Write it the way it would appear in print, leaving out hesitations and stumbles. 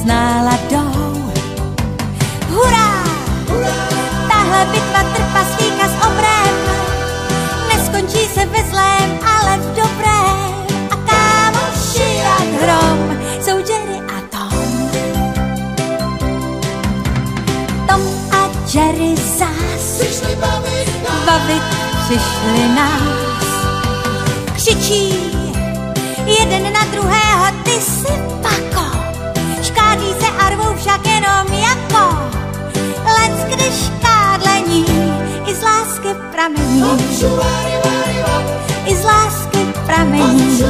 náladou. Hurá! Tahle bitva trpaslíka s obrem neskončí se ve zlém, ale v dobrém. A kámoši jak hrom jsou Jerry a Tom. Tom a Jerry zás bavit přišli nás. Křičí jeden na druhého, ty jsi pako. Škádí se a rvou však jenom jako. Lec když škádlení i z lásky pramení. I z lásky pramení.